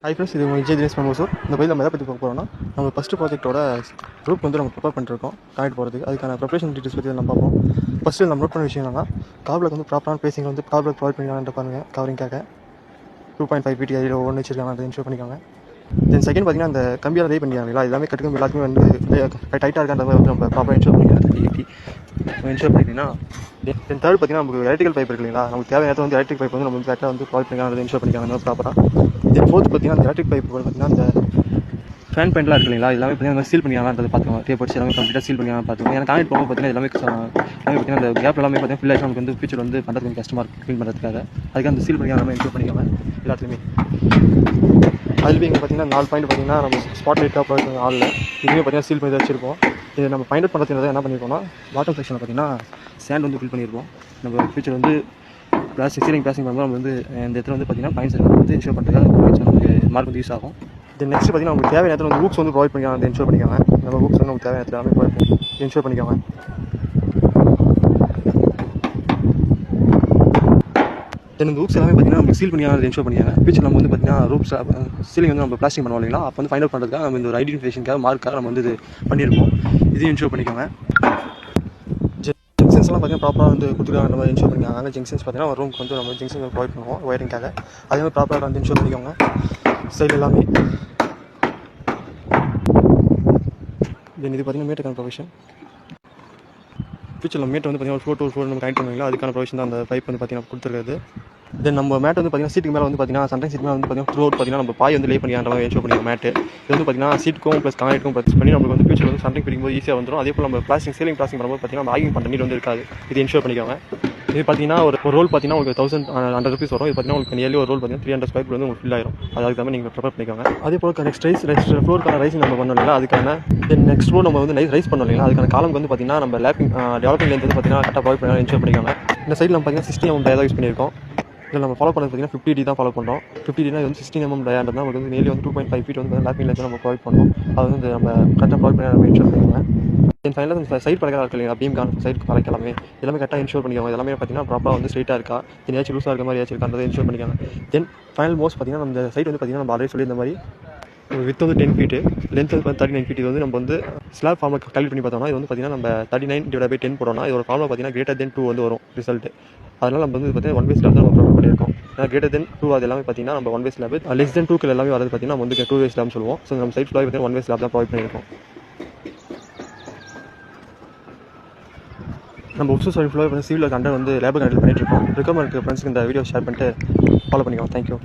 Hi friends, இது உங்கள் விஜய் தினேஷ் மோசூர். இந்த பதில் நம்ம எதை பற்றி பார்க்க போகிறோம்னா, நம்ம ஃபஸ்ட்டு ப்ராஜெக்ட்டோட குரூப் வந்து நம்ம ப்ரிப்பேர் பண்ணிருக்கோம் காலேஜ் போகிறதுக்கு. அதுக்கான ப்ரிப்பரேஷன் டீட்டெயில்ஸ் பற்றி நம்ம பார்ப்போம். ஃபஸ்ட்டு நம்ம நோட் பண்ண விஷயம் என்னன்னா, காப்லக் வந்து ப்ராப்பரான பேசிங் வந்து காப்லக் ப்ரொவைட் பண்ணிக்கலாம்னு பாருங்கள். கவரிங்காக 2.5 feet அதில் ஒன்று வச்சிருக்காங்க, அதை இன்ஷூர் பண்ணிக்காங்க. தென் செகண்ட் பார்த்தீங்கன்னா, அந்த கம்பியால் ரெடி பண்ணிக்காங்களா, எல்லாமே கட்டுக்கும் எல்லாத்துக்குமே வந்து டைட்டாக இருக்கான்ற மாதிரி வந்து நம்ம ப்ராப்பராக இன்ஷூர் பண்ணிக்கலாம். 30 இன்ஷூர் பண்ணிட்டீங்கன்னா, தென் தேர்ட் பார்த்தீங்கன்னா, நமக்கு எலக்ட்ரிக்கல் பைப் இருக்கு இல்லைங்களா, நமக்கு தேவையான வந்து எலக்ட்ரிக் பைப் வந்து நம்ம கரெக்டாக வந்து ப்ரொவைட் பண்ணிக்கலாம், அதை இன்ஷூர் பண்ணிக்காங்க ப்ராப்பராக. தென் ஃபோர்த் பார்த்தீங்கன்னா, அந்த எலக்ட்ரிக் பைப் பார்த்தீங்கன்னா, அந்த ஃபேன் பாயிண்ட்லாம் இருக்கு இல்லைங்களா, எல்லாமே பார்த்தீங்கன்னா சீல் பண்ணிக்கலாம்ன்றது பார்த்துக்கோங்க. டேப் அடிச்சு எல்லாமே கம்ப்ளீட்டாக சீல் பண்ணிக்கலாம் பார்த்துக்கோங்க. ஏன்னா காலேஜ் போகும்போது பார்த்தீங்கன்னா எல்லாமே பார்த்தீங்கன்னா அந்த கேப் எல்லாமே பார்த்தீங்கன்னா ஃபில் ஆகிட்டு நமக்கு வந்து ஃபியூச்சர் வந்து பண்ணுறது கொஞ்சம் கஷ்டமாக இருக்குது க்ளீன் பண்ணுறதுக்காக. அதுக்கு அந்த சீல் பண்ணிக்கலாம், எல்லாமே இன்ஷூர் பண்ணிக்கோங்க எல்லாத்துலேயுமே. அதுலேயும் இங்கே பார்த்தீங்கன்னா 4 பாயிண்ட் பார்த்தீங்கன்னா நம்ம ஸ்பாட் லைட்டாக ப்ரொவைட் ஆளில் இதுவுமே பார்த்தீங்கன்னா சீல் பண்ணி வச்சிருப்போம். இது நம்ம ஃபைண்ட் அவுட் பண்ணுறதுனால என்ன பண்ணியிருக்கோம்னா, பாட்டம் செக்ஷனில் பார்த்தீங்கன்னா சேண்ட் வந்து ஃபில் பண்ணியிருப்போம். நம்ம ஃபியூச்சர் வந்து சீலிங் பிளாஸ்டிங் பண்ணும்போது நம்ம வந்து இந்த இடத்துல வந்து பார்த்தீங்கன்னா பாயிண்ட்ஸ் வந்து இன்ஷூர் பண்ணுறதுக்காக நமக்கு மார்க் வந்து யூஸ் ஆகும். தென் நெக்ஸ்ட் பார்த்தீங்கன்னா நமக்கு தேவையான இடத்துல வந்து ஹூக்ஸ் வந்து ப்ரொவைட் பண்ணிக்கலாம், அதை இன்ஷூர் பண்ணிக்காங்க. நம்ம ஹூக்ஸ் வந்து நமக்கு தேவையான இடத்துல எல்லாமே ப்ரொவைட் இன்ஷூர் பண்ணிக்காங்க. தென் இந்த ஹூக்ஸ் எல்லாமே பார்த்தீங்கன்னா நம்ம சீல் பண்ணிக்கலாம், அதை இன்ஷூர் பண்ணிக்காங்க. ஃபியூச்சர் நம்ம வந்து பார்த்தீங்கன்னா ரூப்ஸ் சீலிங் வந்து நம்ம பிளாஸ்டிங் பண்ணுவோம் இல்லைங்களா, அப்போ வந்து ஃபைண்ட் அவுட் பண்ணுறதுக்காக நம்ம இந்த ஒரு ஐடென்டிஃபிகேஷனுக்காக மார்க்காக நம்ம வந்து இது பண்ணியிருப்போம். இதையும் இன்ஷூர் பண்ணிக்கோங்க. ஜங்ஷன்ஸ்லாம் பார்த்தீங்கன்னா ப்ராப்பராக வந்து கொடுத்துருக்காங்க, நம்ம இன்ஷூர் பண்ணிக்காங்க. அங்கே ஜங்ஷன்ஸ் பார்த்தீங்கன்னா ஒரு ரூமுக்கு வந்து நம்ம ஜங்ஷன் ப்ரொவைட் பண்ணுவோம் ஒயரிங்காக, அதே மாதிரி ப்ராப்பராக வந்து இன்ஷூர் பண்ணிக்கோங்க. சைடு எல்லாமே தென் இது பார்த்தீங்கன்னா மீட்டருக்கான ப்ரொவிஷன். ஃபியூச்சரில் மீட்டர் வந்து பார்த்தீங்கன்னா ஒரு ஃப்ளோர் நம்ம கனெக்ட் பண்ணுவீங்களா, அதுக்கான ப்ரொவிஷன் தான் அந்த பைப் வந்து பார்த்தீங்கன்னா கொடுத்துருக்காது. தென் நம்ம மேட் வந்து பார்த்தீங்கன்னா சீட்டுக்கு மேலே வந்து பார்த்தீங்கன்னா சன்ரைஸ் சீட் மேலே வந்து பார்த்தீங்கன்னா த்ரூ அவுட் பார்த்தீங்கன்னா நம்ம பாய் வந்து லே பண்ணிக்கிற மாதிரி இன்ஷூர் பண்ணிக்கலாம். மேட்டு இது வந்து பார்த்தீங்கன்னா சீட்டுக்கும் ப்ளஸ் கான்கிரீட்டுக்கும் ப்ளஸ் பண்ணி நமக்கு வந்து ஃபியூச்சர் வந்து சன்ரைஸ் பிடிக்கும்போது ஈஸியாக வந்துடும். அதே போல் நம்ம பிளாஸ்டிக் சீலிங் பிளாஸ்டிக் பண்ணும்போது பார்த்தீங்கன்னா ஆகிங் பண்ணுற நீட் வந்து இருக்காது. இது இன்ஷூர் பண்ணிக்கோங்க. இது பார்த்தீங்கன்னா ஒரு ரோல் பார்த்தீங்கன்னா உங்களுக்கு 1100 rupees வரும். இது பார்த்தீங்கன்னா உங்களுக்கு நியர்லி ஒரு ரோல் பார்த்தீங்கன்னா 300 square வந்து உங்களுக்கு ஃபில் ஆயிரும். அதுக்கு தான் நீங்கள் ப்ரிப்பேர் பண்ணிக்கோங்க. அதே போல் நெக்ஸ்ட் ஃப்ளோருக்கான ரைசிங் நம்ம பண்ணோம் இல்லைங்களா, அதுக்கான நெக்ஸ்ட் ஃப்ளோர் நம்ம வந்து ரைஸ் பண்ணோம் இல்லைங்களா, அதுக்கான காலம் வந்து பார்த்தீங்கன்னா நம்ம டெவலப்பிங் லேந்து வந்து பார்த்தீங்கன்னா கரெக்டாக ப்ரொவைட் பண்ணி இன்ஷூர் பண்ணிக்கோங்க. இந்த சைடில் நம்ம பார்த்தீங்கன்னா 60 mm டயா யூஸ் பண்ணியிருக்கோம். இதில் நம்ம ஃபாலோ பண்ணுறது பார்த்தீங்கன்னா 50D தான் ஃபாலோ பண்ணுறோம். 50D வந்து 16 mm டயான்றது தான் நமக்கு வந்து நியர்லி வந்து 2.5 feet வந்து லேப்பிங் லேந்து நம்ம ப்ரொவைட் பண்ணோம். அது வந்து நம்ம கரெக்டாக ப்ரொவைட் பண்ணி நம்ம இன்ஷூர் பண்ணிக்கோங்க. தென் ஃபைனலாக இந்த சைட் பழக்கம் இருக்கு இல்லைங்களா, பீம் கான் சைட் பழக்கம் எல்லாமே கரெக்டாக இன்ஷூர் பண்ணிக்கோங்க. எல்லாமே பார்த்தீங்கன்னா ப்ராப்பராக வந்து ஸ்ட்ரைட்டாக இருக்கா, ஏதாச்சும் லூஸாக இருக்க மாதிரி ஏதாச்சும் இருக்கான்றதை இன்ஷூர் பண்ணிக்கோங்க. தென் ஃபைனல் மோஸ்ட் பார்த்தீங்கன்னா நம்ம சைட் வந்து பார்த்தீங்கன்னா நம்ம ஆல்ரெடி சொல்லி இந்த மாதிரி வித் வந்து 10 feet, லென்த் வந்து 39 feet. இது வந்து நம்ம வந்து ஸ்லாப் ஃபார்மில் கால்குலேட் பண்ணி பார்த்தோம்னா இது வந்து பார்த்தீங்கன்னா நம்ம 39/10 போடணும். இதோட ஃபார்மில் பார்த்தீங்கன்னா >2 வந்து வரும் ரிசல்ட். அதனால் நம்ம வந்து பார்த்தீங்கன்னா 1 way ஸ்லாப் தான் நம்ம ப்ரொவைட் பண்ணியிருக்கோம். ஏன்னா >2 அது எல்லாமே பார்த்தீங்கன்னா நம்ம 1 way ஸ்லாப், <2 எல்லாமே வரது பார்த்தீங்கன்னா நம்ம வந்து 2 way ஸ்லாப்னு சொல்லுவோம். ஸோ நம்ம சைட் ஃபுல்லாக பார்த்தீங்கன்னா 1 way ஸ்லாப் தான் ப்ரொவைட் பண்ணியிருக்கோம். நம்ம உப்ஸு சைட் ஃபுல்லாக சிவில் கண்டர் வந்து லேபர் கண்டக்ட் பண்ணிட்டு இருக்கோம். ரெக்கமெண்ட் ஃப்ரெண்ட்ஸ்க்கு இந்த வீடியோ ஷேர் பண்ணிட்டு ஃபாலோ பண்ணிக்கோங்க. தேங்க்யூ.